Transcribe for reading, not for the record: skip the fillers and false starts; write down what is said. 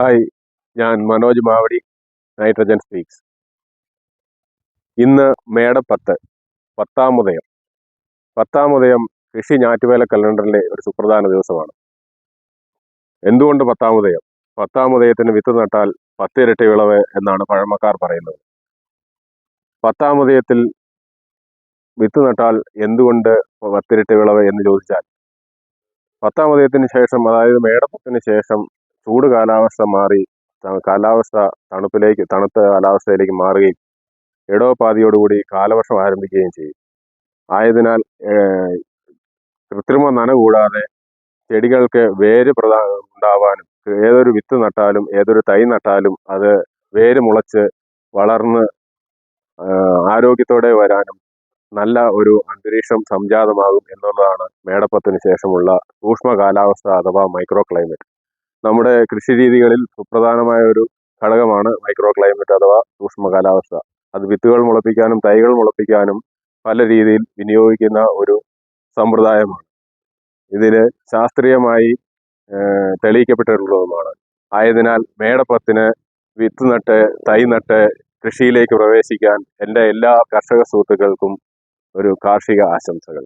Hi, ഞാൻ Manoj Mavadi, nitrogen speaks. ഇന്ന് മേടം 10, പത്താമുദയം. പത്താമുദയം കൃഷി ഞാറ്റുവേല കലണ്ടറിലെ ഒരു സുപ്രധാന ദിവസമാണ്. എന്തുകൊണ്ട് പത്താമുദയം? പത്താമുദയത്തിന് വിത്ത് നട്ടാൽ 10 ഇരട്ടി വിളവ് എന്നാണ് പഴമക്കാർ പറയുന്നത്. പത്താമുദയത്തിൽ വിത്ത് നട്ടാൽ എന്തുകൊണ്ട് 10 ഇരട്ടി വിളവ് എന്ന് ചോദിച്ചാൽ, പത്താമുദയത്തിന് ശേഷം, അതായത് മേടത്തിന് ശേഷം ചൂട് കാലാവസ്ഥ മാറി കാലാവസ്ഥ തണുത്ത കാലാവസ്ഥയിലേക്ക് മാറുകയും ഇടവപ്പാതിയോടുകൂടി കാലവർഷം ആരംഭിക്കുകയും ചെയ്യും. ആയതിനാൽ കൃത്രിമ നന കൂടാതെ ചെടികൾക്ക് വേര് ഉണ്ടാവാനും, ഏതൊരു വിത്ത് നട്ടാലും ഏതൊരു തൈ നട്ടാലും അത് വേര് മുളച്ച് വളർന്ന് ആരോഗ്യത്തോടെ വരാനും നല്ല ഒരു അന്തരീക്ഷം സംജാതമാകും എന്നുള്ളതാണ് മേടപ്പത്തിന് ശേഷമുള്ള സൂക്ഷ്മ കാലാവസ്ഥ അഥവാ മൈക്രോ ക്ലൈമറ്റ്. നമ്മുടെ കൃഷി രീതികളിൽ സുപ്രധാനമായ ഒരു ഘടകമാണ് മൈക്രോ ക്ലൈമറ്റ് അഥവാ സൂക്ഷ്മ കാലാവസ്ഥ. അത് വിത്തുകൾ മുളപ്പിക്കാനും തൈകൾ മുളപ്പിക്കാനും പല രീതിയിൽ വിനിയോഗിക്കുന്ന ഒരു സമ്പ്രദായമാണ്. ഇതിന് ശാസ്ത്രീയമായി തെളിയിക്കപ്പെട്ടിട്ടുള്ളതുമാണ്. ആയതിനാൽ മേടപ്പത്തിന് വിത്ത് നട്ട് തൈ നട്ട് കൃഷിയിലേക്ക് പ്രവേശിക്കാൻ എൻ്റെ എല്ലാ കർഷക സുഹൃത്തുക്കൾക്കും ഒരു കാർഷിക ആശംസകൾ.